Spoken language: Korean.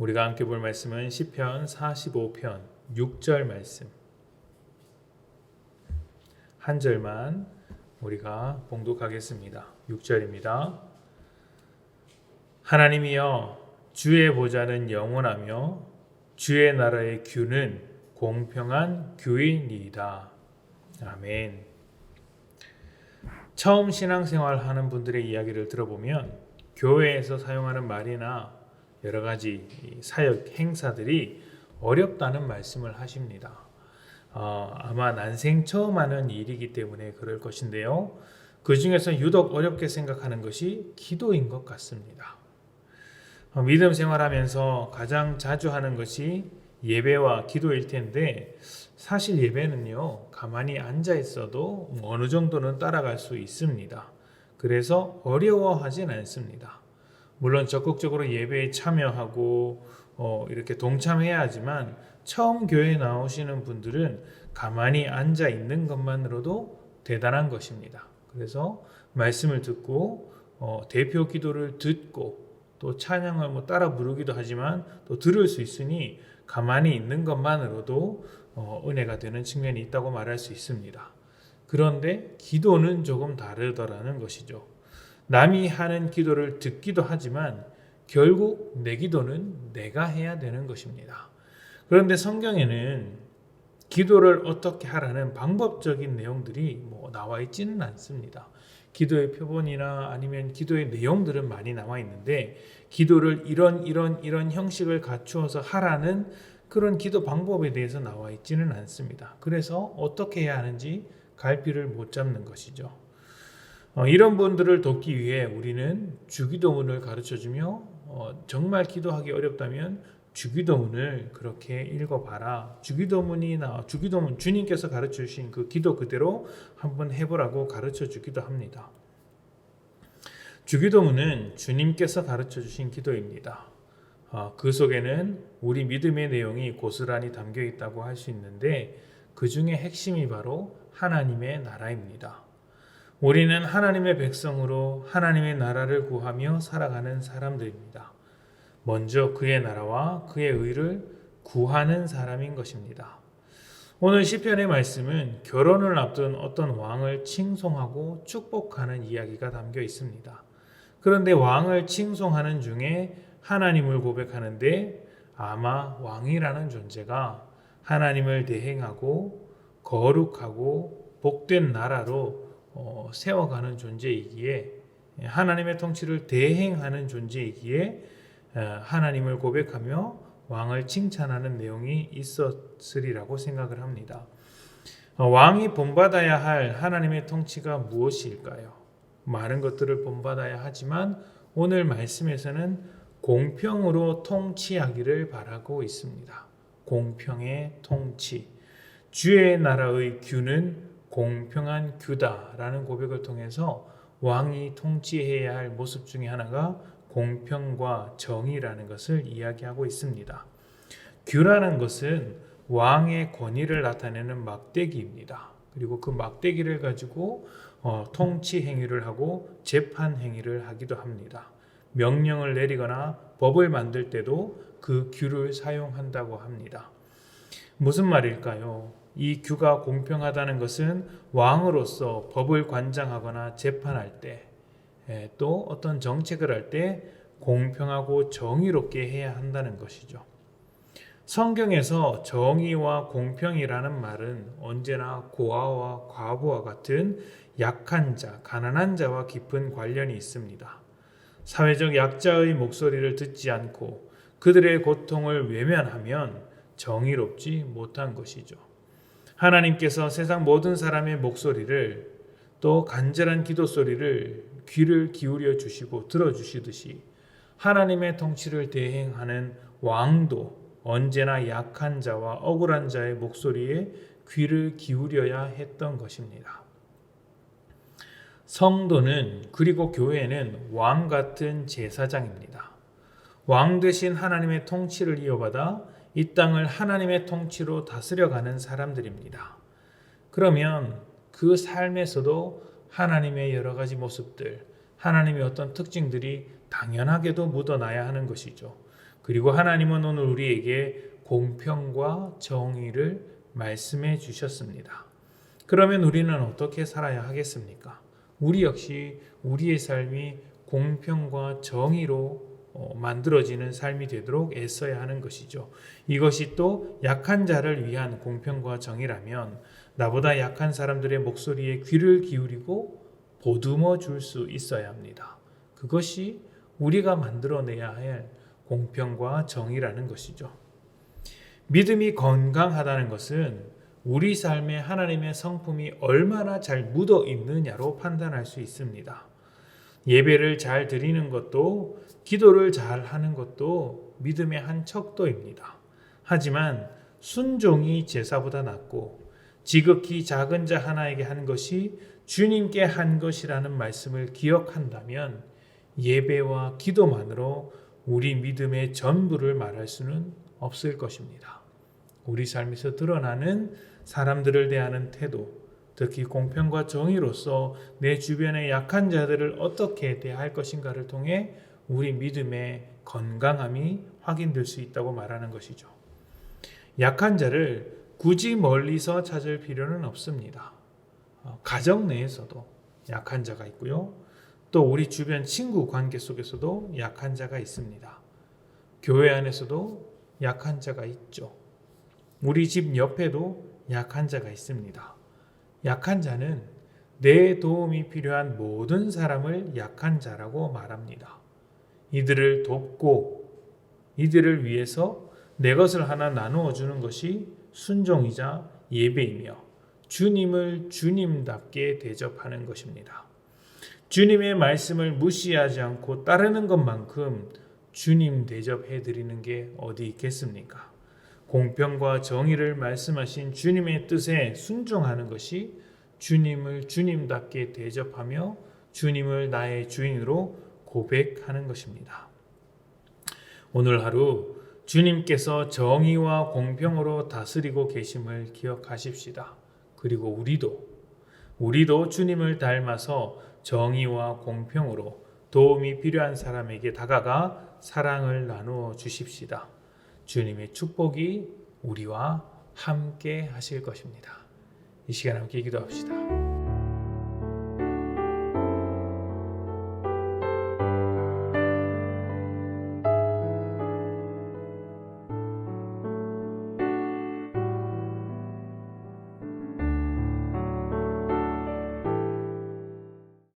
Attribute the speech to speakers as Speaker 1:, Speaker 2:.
Speaker 1: 우리가 함께 볼 말씀은 시편 45편 6절 말씀. 한 절만 우리가 봉독하겠습니다. 6절입니다. 하나님이여, 주의 보좌는 영원하며 주의 나라의 규는 공평한 규이니이다. 아멘. 처음 신앙생활 하는 분들의 이야기를 들어보면 교회에서 사용하는 말이나 여러 가지 사역 행사들이 어렵다는 말씀을 하십니다. 아마 난생 처음 하는 일이기 때문에 그럴 것인데요. 그 중에서 유독 어렵게 생각하는 것이 기도인 것 같습니다. 믿음 생활하면서 가장 자주 하는 것이 예배와 기도일 텐데, 사실 예배는요, 가만히 앉아 있어도 어느 정도는 따라갈 수 있습니다. 그래서 어려워하진 않습니다. 물론 적극적으로 예배에 참여하고 이렇게 동참해야 하지만, 처음 교회에 나오시는 분들은 가만히 앉아 있는 것만으로도 대단한 것입니다. 그래서 말씀을 듣고 대표 기도를 듣고 또 찬양을 따라 부르기도 하지만 또 들을 수 있으니 가만히 있는 것만으로도 은혜가 되는 측면이 있다고 말할 수 있습니다. 그런데 기도는 조금 다르더라는 것이죠. 남이 하는 기도를 듣기도 하지만 결국 내 기도는 내가 해야 되는 것입니다. 그런데 성경에는 기도를 어떻게 하라는 방법적인 내용들이 나와 있지는 않습니다. 기도의 표본이나 아니면 기도의 내용들은 많이 나와 있는데, 기도를 이런 형식을 갖추어서 하라는 그런 기도 방법에 대해서 나와 있지는 않습니다. 그래서 어떻게 해야 하는지 갈피를 못 잡는 것이죠. 이런 분들을 돕기 위해 우리는 주기도문을 가르쳐주며, 정말 기도하기 어렵다면 주기도문을 그렇게 읽어봐라. 주기도문 주님께서 가르쳐주신 그 기도 그대로 한번 해보라고 가르쳐주기도 합니다. 주기도문은 주님께서 가르쳐주신 기도입니다. 그 속에는 우리 믿음의 내용이 고스란히 담겨 있다고 할 수 있는데, 그 중에 핵심이 바로 하나님의 나라입니다. 우리는 하나님의 백성으로 하나님의 나라를 구하며 살아가는 사람들입니다. 먼저 그의 나라와 그의 의를 구하는 사람인 것입니다. 오늘 시편의 말씀은 결혼을 앞둔 어떤 왕을 칭송하고 축복하는 이야기가 담겨 있습니다. 그런데 왕을 칭송하는 중에 하나님을 고백하는데, 아마 왕이라는 존재가 하나님을 대행하고 거룩하고 복된 나라로 세워가는 존재이기에, 하나님의 통치를 대행하는 존재이기에 하나님을 고백하며 왕을 칭찬하는 내용이 있었으리라고 생각을 합니다. 왕이 본받아야 할 하나님의 통치가 무엇일까요? 많은 것들을 본받아야 하지만 오늘 말씀에서는 공평으로 통치하기를 바라고 있습니다. 공평의 통치. 주의 나라의 규는 공평한 규다라는 고백을 통해서 왕이 통치해야 할 모습 중에 하나가 공평과 정의라는 것을 이야기하고 있습니다. 규라는 것은 왕의 권위를 나타내는 막대기입니다. 그리고 그 막대기를 가지고 통치 행위를 하고 재판 행위를 하기도 합니다. 명령을 내리거나 법을 만들 때도 그 규를 사용한다고 합니다. 무슨 말일까요? 이 규가 공평하다는 것은 왕으로서 법을 관장하거나 재판할 때, 또 어떤 정책을 할 때 공평하고 정의롭게 해야 한다는 것이죠. 성경에서 정의와 공평이라는 말은 언제나 고아와 과부와 같은 약한 자, 가난한 자와 깊은 관련이 있습니다. 사회적 약자의 목소리를 듣지 않고 그들의 고통을 외면하면 정의롭지 못한 것이죠. 하나님께서 세상 모든 사람의 목소리를, 또 간절한 기도 소리를 귀를 기울여 주시고 들어주시듯이 하나님의 통치를 대행하는 왕도 언제나 약한 자와 억울한 자의 목소리에 귀를 기울여야 했던 것입니다. 성도는, 그리고 교회는 왕 같은 제사장입니다. 왕 대신 하나님의 통치를 이어받아 이 땅을 하나님의 통치로 다스려가는 사람들입니다. 그러면 그 삶에서도 하나님의 여러 가지 모습들, 하나님의 어떤 특징들이 당연하게도 묻어나야 하는 것이죠. 그리고 하나님은 오늘 우리에게 공평과 정의를 말씀해 주셨습니다. 그러면 우리는 어떻게 살아야 하겠습니까? 우리 역시 우리의 삶이 공평과 정의로 만들어지는 삶이 되도록 애써야 하는 것이죠. 이것이 또 약한 자를 위한 공평과 정의라면 나보다 약한 사람들의 목소리에 귀를 기울이고 보듬어 줄 수 있어야 합니다. 그것이 우리가 만들어내야 할 공평과 정의라는 것이죠. 믿음이 건강하다는 것은 우리 삶에 하나님의 성품이 얼마나 잘 묻어 있느냐로 판단할 수 있습니다. 예배를 잘 드리는 것도 기도를 잘 하는 것도 믿음의 한 척도입니다. 하지만 순종이 제사보다 낫고 지극히 작은 자 하나에게 한 것이 주님께 한 것이라는 말씀을 기억한다면 예배와 기도만으로 우리 믿음의 전부를 말할 수는 없을 것입니다. 우리 삶에서 드러나는 사람들을 대하는 태도, 특히 공평과 정의로서 내 주변의 약한 자들을 어떻게 대할 것인가를 통해 우리 믿음의 건강함이 확인될 수 있다고 말하는 것이죠. 약한 자를 굳이 멀리서 찾을 필요는 없습니다. 가정 내에서도 약한 자가 있고요. 또 우리 주변 친구 관계 속에서도 약한 자가 있습니다. 교회 안에서도 약한 자가 있죠. 우리 집 옆에도 약한 자가 있습니다. 약한 자는 내 도움이 필요한 모든 사람을 약한 자라고 말합니다. 이들을 돕고 이들을 위해서 내 것을 하나 나누어 주는 것이 순종이자 예배이며 주님을 주님답게 대접하는 것입니다. 주님의 말씀을 무시하지 않고 따르는 것만큼 주님 대접해 드리는 게 어디 있겠습니까? 공평과 정의를 말씀하신 주님의 뜻에 순종하는 것이 주님을 주님답게 대접하며 주님을 나의 주인으로 고백하는 것입니다. 오늘 하루 주님께서 정의와 공평으로 다스리고 계심을 기억하십시다. 그리고 우리도 주님을 닮아서 정의와 공평으로 도움이 필요한 사람에게 다가가 사랑을 나누어 주십시다. 주님의 축복이 우리와 함께 하실 것입니다. 이 시간 함께 기도합시다.